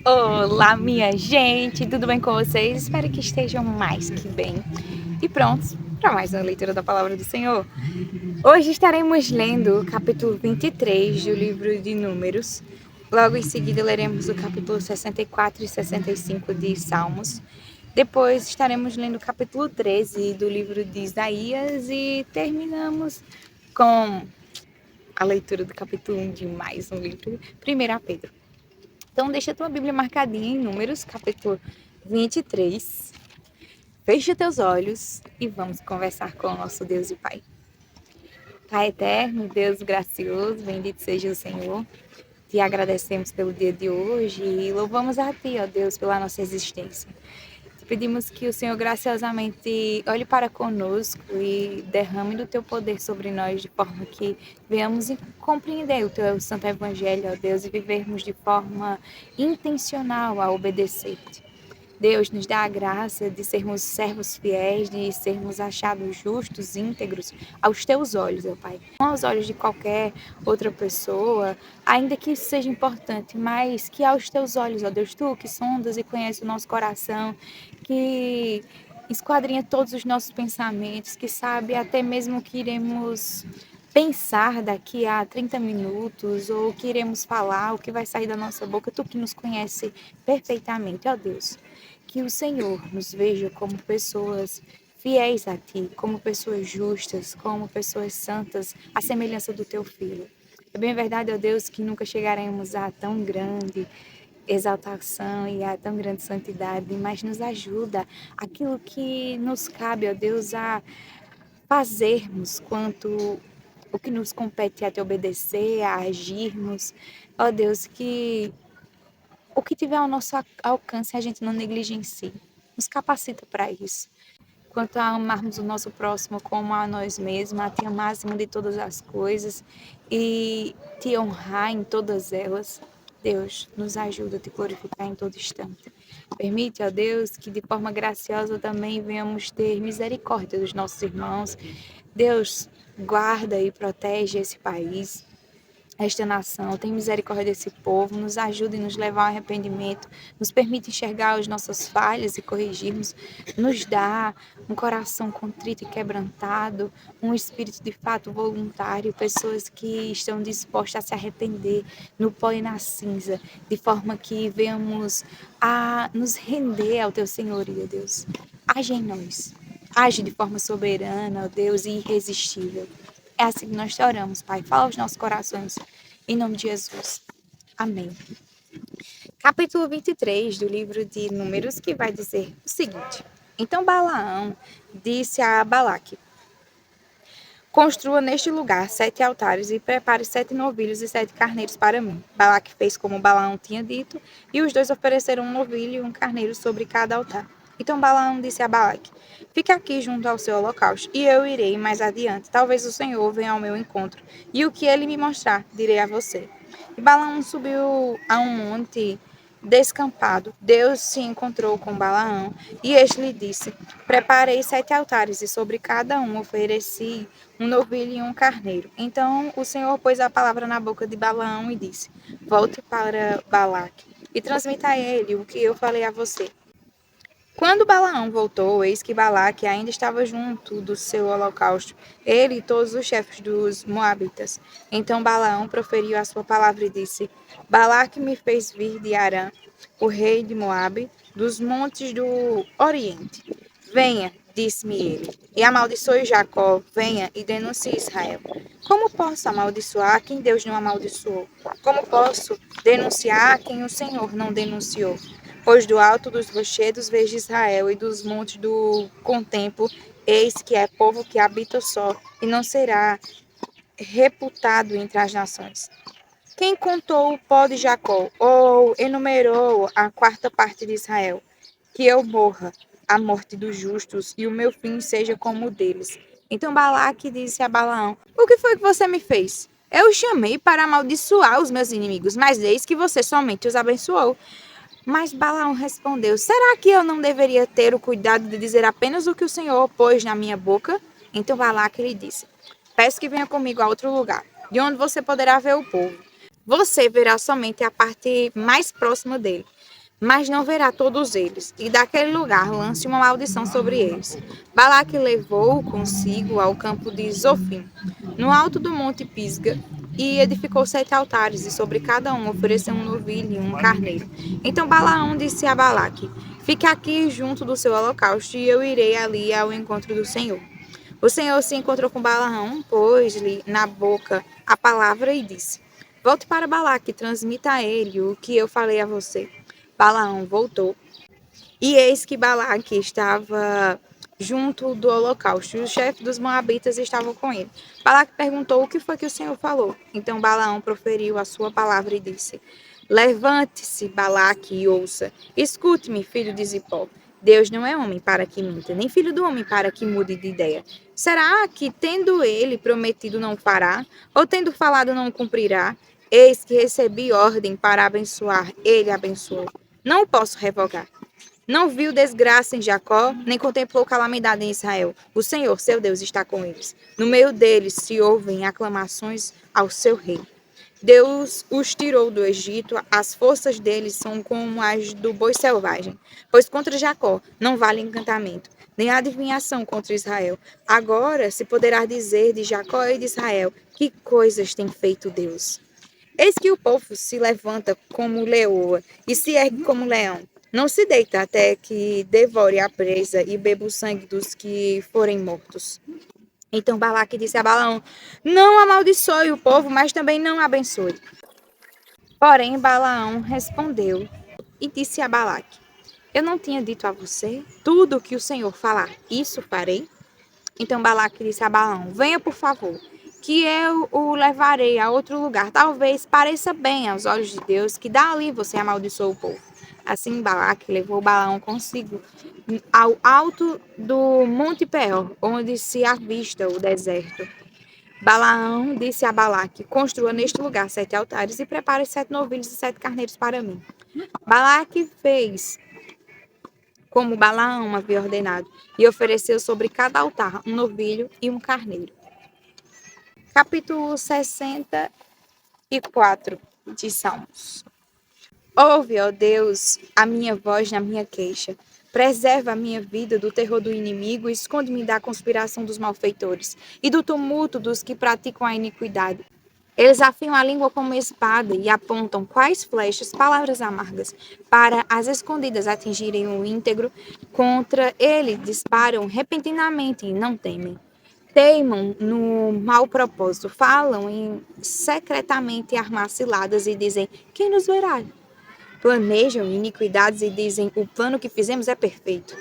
Olá, minha gente, tudo bem com vocês? Espero que estejam mais que bem e prontos para mais uma leitura da Palavra do Senhor. Hoje estaremos lendo o capítulo 23 do livro de Números. Logo em seguida leremos o capítulo 64 e 65 de Salmos. Depois estaremos lendo o capítulo 13 do livro de Isaías e terminamos com a leitura do capítulo 1 de mais um livro, 1 Pedro. Então, deixa a tua Bíblia marcadinha em Números, capítulo 23. Fecha teus olhos e vamos conversar com o nosso Deus e Pai. Pai eterno, Deus gracioso, bendito seja o Senhor. Te agradecemos pelo dia de hoje e louvamos a Ti, ó Deus, pela nossa existência. Te pedimos que o Senhor graciosamente olhe para conosco e derrame do Teu poder sobre nós, de forma que venhamos compreender o Teu Santo Evangelho, ó Deus, e vivermos de forma intencional a obedecer-te. Deus, nos dá a graça de sermos servos fiéis, de sermos achados justos, íntegros aos Teus olhos, ó Pai. Não aos olhos de qualquer outra pessoa, ainda que isso seja importante, mas que aos Teus olhos, ó Deus, Tu que sondas e conheces o nosso coração, que esquadrinha todos os nossos pensamentos, que sabe até mesmo o que iremos pensar daqui a 30 minutos, ou o que iremos falar, o que vai sair da nossa boca, Tu que nos conhece perfeitamente, ó Deus. Que o Senhor nos veja como pessoas fiéis a Ti, como pessoas justas, como pessoas santas, à semelhança do Teu Filho. É bem verdade, ó Deus, que nunca chegaremos a tão grande exaltação e a tão grande santidade, mas nos ajuda aquilo que nos cabe, ó Deus, a fazermos quanto o que nos compete a Te obedecer, a agirmos. Ó Deus, que o que tiver ao nosso alcance a gente não negligencie. Nos capacita para isso. Quanto a amarmos o nosso próximo como a nós mesmos, a Te amar acima de todas as coisas e Te honrar em todas elas. Deus, nos ajuda a Te glorificar em todo instante. Permite, ó Deus, que de forma graciosa também venhamos ter misericórdia dos nossos irmãos. Deus, guarda e protege esse país, esta nação, tem misericórdia desse povo, nos ajuda e nos leva ao arrependimento, nos permite enxergar as nossas falhas e corrigirmos, nos dá um coração contrito e quebrantado, um espírito de fato voluntário, pessoas que estão dispostas a se arrepender no pó e na cinza, de forma que venhamos a nos render ao Teu senhorio, Deus. Age em nós, age de forma soberana, ó Deus, e irresistível. É assim que nós te oramos, Pai. Fala aos nossos corações. Em nome de Jesus. Amém. Capítulo 23 do livro de Números, que vai dizer o seguinte. Então Balaão disse a Balaque: construa neste lugar 7 altares e prepare 7 novilhos e 7 carneiros para mim. Balaque fez como Balaão tinha dito, e os dois ofereceram um novilho e um carneiro sobre cada altar. Então Balaão disse a Balaque: fique aqui junto ao seu holocausto, e eu irei mais adiante. Talvez o Senhor venha ao meu encontro, e o que ele me mostrar, direi a você. E Balaão subiu a um monte descampado. Deus se encontrou com Balaão, e este lhe disse: preparei 7 altares, e sobre cada um ofereci um novilho e um carneiro. Então o Senhor pôs a palavra na boca de Balaão e disse: volte para Balaque e transmita a ele o que eu falei a você. Quando Balaão voltou, eis que Balaque ainda estava junto do seu holocausto, ele e todos os chefes dos moabitas. Então Balaão proferiu a sua palavra e disse: Balaque me fez vir de Arã, o rei de Moabe, dos montes do Oriente. Venha, disse-me ele, e amaldiçoe Jacó, venha e denuncie Israel. Como posso amaldiçoar quem Deus não amaldiçoou? Como posso denunciar quem o Senhor não denunciou? Pois do alto dos rochedos vejo Israel, e dos montes do contemplo, eis que é povo que habita só, e não será reputado entre as nações. Quem contou o pó de Jacó, ou enumerou a quarta parte de Israel? Que eu morra a morte dos justos, e o meu fim seja como o deles. Então Balaque disse a Balaão: o que foi que você me fez? Eu o chamei para amaldiçoar os meus inimigos, mas eis que você somente os abençoou. Mas Balaão respondeu: será que eu não deveria ter o cuidado de dizer apenas o que o Senhor pôs na minha boca? Então Balaque lhe disse: peço que venha comigo a outro lugar, de onde você poderá ver o povo. Você verá somente a parte mais próxima dele, mas não verá todos eles, e daquele lugar lance uma maldição sobre eles. Balaque levou-o consigo ao campo de Zofim, no alto do monte Pisga, e edificou 7 altares, e sobre cada um ofereceu um novilho e um carneiro. Então Balaão disse a Balaque: Fique aqui junto do seu holocausto, e eu irei ali ao encontro do Senhor. O Senhor se encontrou com Balaão, pôs-lhe na boca a palavra e disse: Volte para Balaque, transmita a ele o que eu falei a você. Balaão voltou, e eis que Balaque estava junto do holocausto, e os chefes dos moabitas estavam com ele. Balaque perguntou o que foi que o Senhor falou. Então Balaão proferiu a sua palavra e disse: Levante-se, Balaque, e ouça. Escute-me, filho de Zipó. Deus não é homem para que minta, nem filho do homem para que mude de ideia. Será que, tendo ele prometido, não fará? Ou tendo falado, não cumprirá? Eis que recebi ordem para abençoar, ele abençoou. Não o posso revogar. Não viu desgraça em Jacó, nem contemplou calamidade em Israel. O Senhor, seu Deus, está com eles. No meio deles se ouvem aclamações ao seu rei. Deus os tirou do Egito, as forças deles são como as do boi selvagem. Pois contra Jacó não vale encantamento, nem adivinhação contra Israel. Agora se poderá dizer de Jacó e de Israel, que coisas tem feito Deus. Eis que o povo se levanta como leoa e se ergue como leão. Não se deita até que devore a presa e beba o sangue dos que forem mortos. Então Balaque disse a Balaão: Não amaldiçoe o povo, mas também não abençoe. Porém, Balaão respondeu e disse a Balaque: Eu não tinha dito a você tudo o que o Senhor falar, isso farei? Então Balaque disse a Balaão: Venha, por favor, que eu o levarei a outro lugar. Talvez pareça bem aos olhos de Deus que dali você amaldiçoou o povo. Assim Balaque levou Balaão consigo ao alto do Monte Peor, onde se avista o deserto. Balaão disse a Balaque: Construa neste lugar 7 altares e prepare 7 novilhos e 7 carneiros para mim. Balaque fez como Balaão havia ordenado, e ofereceu sobre cada altar um novilho e um carneiro. Capítulo 64 de Salmos. Ouve, ó Deus, a minha voz na minha queixa. Preserva a minha vida do terror do inimigo e esconde-me da conspiração dos malfeitores e do tumulto dos que praticam a iniquidade. Eles afiam a língua como espada e apontam quais flechas, palavras amargas, para as escondidas atingirem o íntegro. Contra ele disparam repentinamente e não temem. Teimam no mau propósito, falam em secretamente armar ciladas e dizem: Quem nos verá? Planejam iniquidades e dizem: O plano que fizemos é perfeito.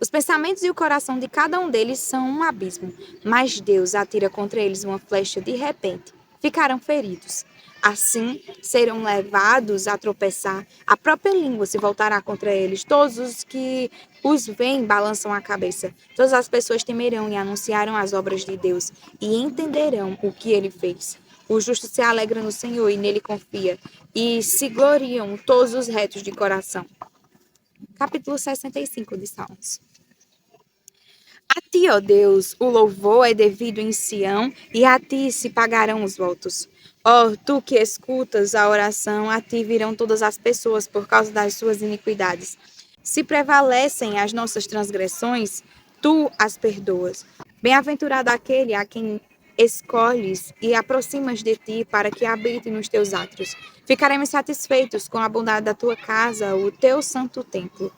Os pensamentos e o coração de cada um deles são um abismo, mas Deus atira contra eles uma flecha de repente. Ficarão feridos. Assim serão levados a tropeçar. A própria língua se voltará contra eles. Todos os que os veem balançam a cabeça. Todas as pessoas temerão e anunciarão as obras de Deus e entenderão o que ele fez. O justo se alegra no Senhor e nele confia, e se gloriam todos os retos de coração. Capítulo 65 de Salmos. A ti, ó Deus, o louvor é devido em Sião, e a ti se pagarão os votos. Ó, tu que escutas a oração, a ti virão todas as pessoas por causa das suas iniquidades. Se prevalecem as nossas transgressões, tu as perdoas. Bem-aventurado aquele a quem escolhes e aproximas de ti para que habite nos teus átrios. Ficaremos satisfeitos com a bondade da tua casa, o teu santo templo.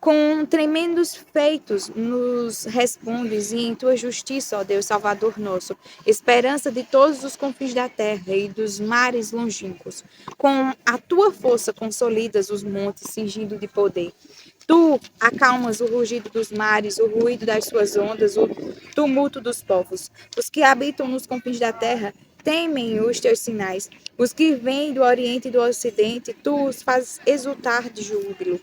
Com tremendos feitos nos respondes, e em tua justiça, ó Deus Salvador nosso, esperança de todos os confins da terra e dos mares longínquos. Com a tua força consolidas os montes, cingindo de poder. Tu acalmas o rugido dos mares, o ruído das suas ondas, o tumulto dos povos. Os que habitam nos confins da terra temem os teus sinais. Os que vêm do oriente e do ocidente, tu os fazes exultar de júbilo.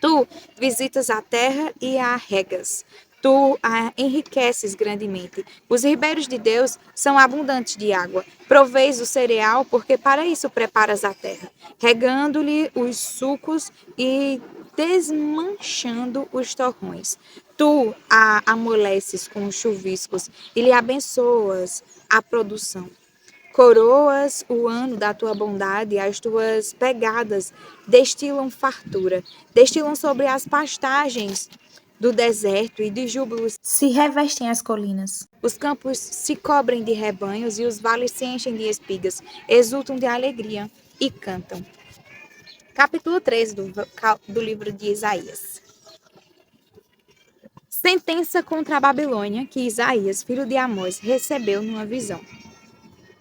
Tu visitas a terra e a regas. Tu a enriqueces grandemente. Os ribeiros de Deus são abundantes de água. Proveis o cereal, porque para isso preparas a terra, regando-lhe os sucos e desmanchando os torrões. Tu a amoleces com chuviscos e lhe abençoas a produção. Coroas o ano da tua bondade, e as tuas pegadas destilam fartura. Destilam sobre as pastagens do deserto e de júbilos se revestem as colinas. Os campos se cobrem de rebanhos e os vales se enchem de espigas, exultam de alegria e cantam. Capítulo 3 do livro de Isaías. Sentença contra a Babilônia que Isaías, filho de Amós, recebeu numa visão.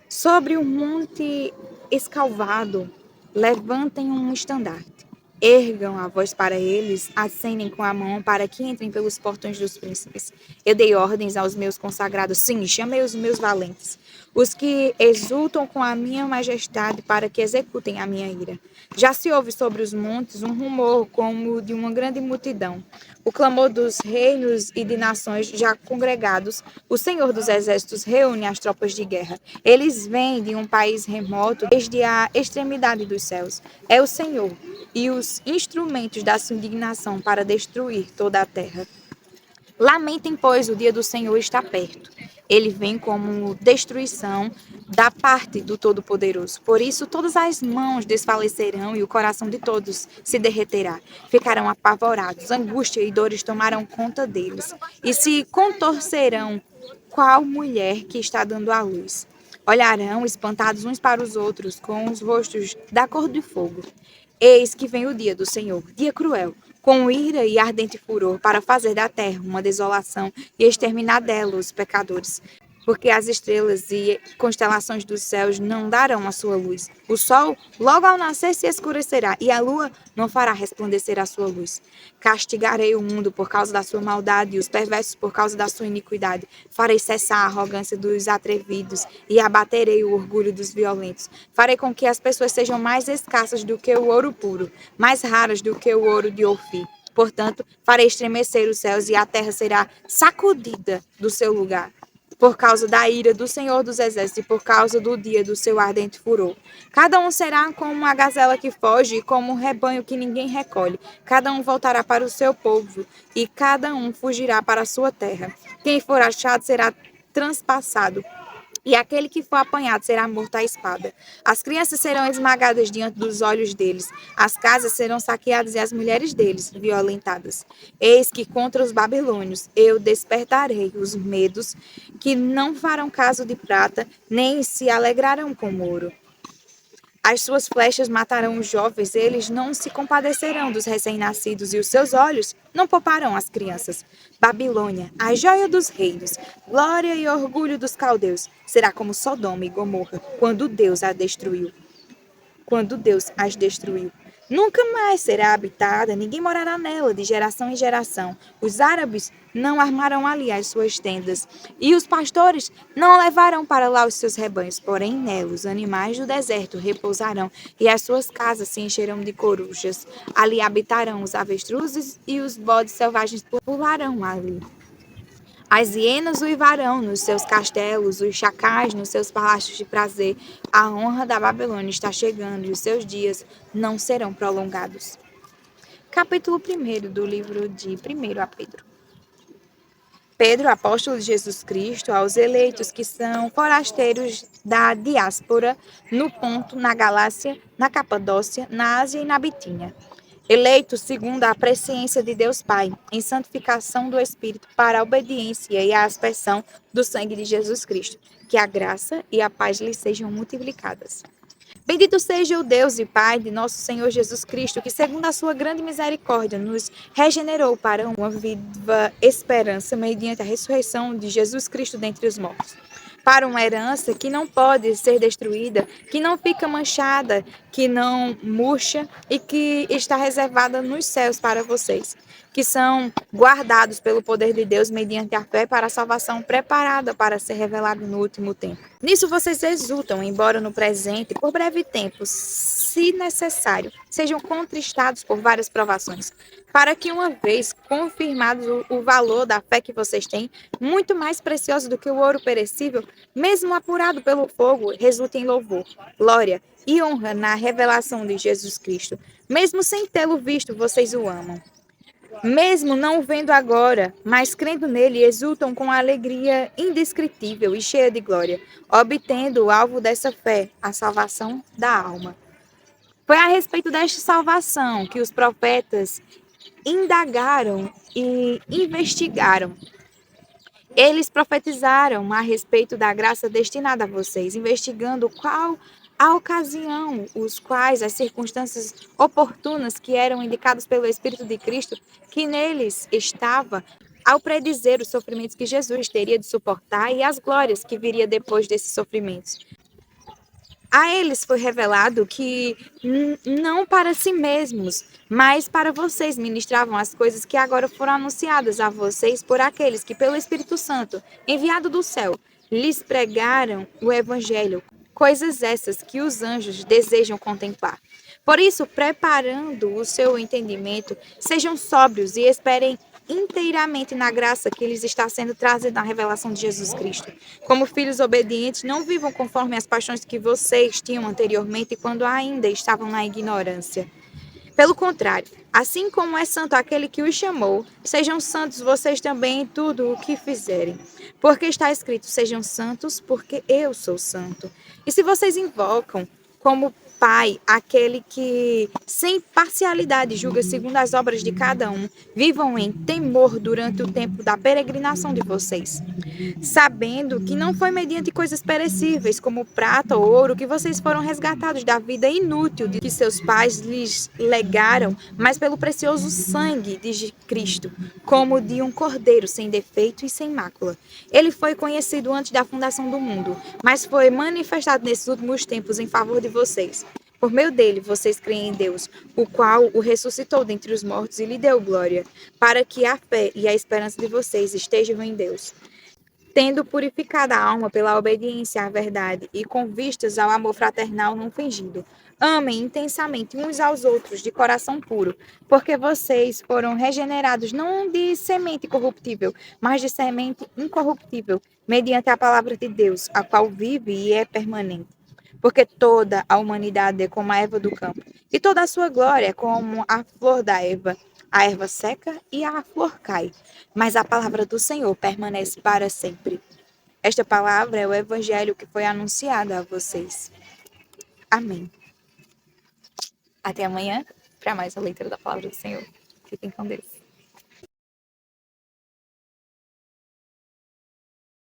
Sobre o monte escalvado, levantem um estandarte. Ergam a voz para eles, acenem com a mão para que entrem pelos portões dos príncipes. Eu dei ordens aos meus consagrados, sim, chamei os meus valentes, os que exultam com a minha majestade para que executem a minha ira. Já se ouve sobre os montes um rumor como de uma grande multidão. O clamor dos reinos e de nações já congregados, o Senhor dos exércitos reúne as tropas de guerra. Eles vêm de um país remoto, desde a extremidade dos céus. É o Senhor e os instrumentos da sua indignação para destruir toda a terra. Lamentem, pois, o dia do Senhor está perto. Ele vem como destruição da parte do Todo-Poderoso. Por isso, todas as mãos desfalecerão e o coração de todos se derreterá. Ficarão apavorados, angústia e dores tomarão conta deles e se contorcerão qual mulher que está dando à luz. Olharão espantados uns para os outros, com os rostos da cor de fogo. Eis que vem o dia do Senhor, dia cruel, com ira e ardente furor, para fazer da terra uma desolação e exterminar dela os pecadores. Porque as estrelas e constelações dos céus não darão a sua luz. O sol, logo ao nascer, se escurecerá, e a lua não fará resplandecer a sua luz. Castigarei o mundo por causa da sua maldade, e os perversos por causa da sua iniquidade. Farei cessar a arrogância dos atrevidos, e abaterei o orgulho dos violentos. Farei com que as pessoas sejam mais escassas do que o ouro puro, mais raras do que o ouro de Ofir. Portanto, farei estremecer os céus, e a terra será sacudida do seu lugar, por causa da ira do Senhor dos Exércitos e por causa do dia do seu ardente furor. Cada um será como uma gazela que foge e como um rebanho que ninguém recolhe. Cada um voltará para o seu povo e cada um fugirá para a sua terra. Quem for achado será transpassado, e aquele que for apanhado será morto à espada. As crianças serão esmagadas diante dos olhos deles, as casas serão saqueadas e as mulheres deles violentadas. Eis que contra os babilônios eu despertarei os medos, que não farão caso de prata, nem se alegrarão com ouro. As suas flechas matarão os jovens, eles não se compadecerão dos recém-nascidos, e os seus olhos não pouparão as crianças. Babilônia, a joia dos reinos, glória e orgulho dos caldeus, será como Sodoma e Gomorra, quando Deus as destruiu. Nunca mais será habitada, ninguém morará nela de geração em geração. Os árabes não armarão ali as suas tendas, e os pastores não levarão para lá os seus rebanhos. Porém, nela os animais do deserto repousarão, e as suas casas se encherão de corujas. Ali habitarão os avestruzes, e os bodes selvagens pularão ali. As hienas uivarão nos seus castelos, os chacais nos seus palácios de prazer. A honra da Babilônia está chegando e os seus dias não serão prolongados. Capítulo 1 do livro de 1 a Pedro. Pedro, apóstolo de Jesus Cristo, aos eleitos que são forasteiros da diáspora, no Ponto, na Galácia, na Capadócia, na Ásia e na Bitínia. Eleitos segundo a presciência de Deus Pai, em santificação do Espírito, para a obediência e a aspersão do sangue de Jesus Cristo. Que a graça e a paz lhes sejam multiplicadas. Bendito seja o Deus e Pai de nosso Senhor Jesus Cristo, que segundo a sua grande misericórdia nos regenerou para uma viva esperança mediante a ressurreição de Jesus Cristo dentre os mortos, para uma herança que não pode ser destruída, que não fica manchada, que não murcha e que está reservada nos céus para vocês, que são guardados pelo poder de Deus mediante a fé para a salvação preparada para ser revelada no último tempo. Nisso vocês exultam, embora no presente, por breve tempo, se necessário, sejam contristados por várias provações, para que uma vez confirmado o valor da fé que vocês têm, muito mais precioso do que o ouro perecível, mesmo apurado pelo fogo, resulte em louvor, glória e honra na revelação de Jesus Cristo. Mesmo sem tê-lo visto, vocês o amam. mesmo não o vendo agora, mas crendo nele, exultam com alegria indescritível e cheia de glória, obtendo o alvo dessa fé, a salvação da alma. Foi a respeito desta salvação que os profetas indagaram e investigaram. Eles profetizaram a respeito da graça destinada a vocês, investigando qual a ocasião, os quais as circunstâncias oportunas que eram indicadas pelo Espírito de Cristo, que neles estava, ao predizer os sofrimentos que Jesus teria de suportar e as glórias que viria depois desses sofrimentos. A eles foi revelado que não para si mesmos, mas para vocês ministravam as coisas que agora foram anunciadas a vocês por aqueles que, pelo Espírito Santo, enviado do céu, lhes pregaram o Evangelho, coisas essas que os anjos desejam contemplar. Por isso, preparando o seu entendimento, sejam sóbrios e esperem inteiramente na graça que lhes está sendo trazida na revelação de Jesus Cristo. Como filhos obedientes, não vivam conforme as paixões que vocês tinham anteriormente quando ainda estavam na ignorância. Pelo contrário, assim como é santo aquele que os chamou, sejam santos vocês também em tudo o que fizerem. Porque está escrito: sejam santos, porque eu sou santo. E se vocês invocam como Pai aquele que, sem parcialidade, julga segundo as obras de cada um, vivam em temor durante o tempo da peregrinação de vocês, sabendo que não foi mediante coisas perecíveis, como prata ou ouro, que vocês foram resgatados da vida inútil de que seus pais lhes legaram, mas pelo precioso sangue de Cristo, como de um cordeiro sem defeito e sem mácula. Ele foi conhecido antes da fundação do mundo, mas foi manifestado nesses últimos tempos em favor de vocês. Por meio dele, vocês creem em Deus, o qual o ressuscitou dentre os mortos e lhe deu glória, para que a fé e a esperança de vocês estejam em Deus, tendo purificado a alma pela obediência à verdade e com vistas ao amor fraternal não fingido. Amem intensamente uns aos outros de coração puro, porque vocês foram regenerados não de semente corruptível, mas de semente incorruptível, mediante a palavra de Deus, a qual vive e é permanente. Porque toda a humanidade é como a erva do campo, e toda a sua glória é como a flor da erva. A erva seca e a flor cai, mas a palavra do Senhor permanece para sempre. Esta palavra é o evangelho que foi anunciado a vocês. Amém. Até amanhã para mais uma leitura da palavra do Senhor. Fiquem com Deus.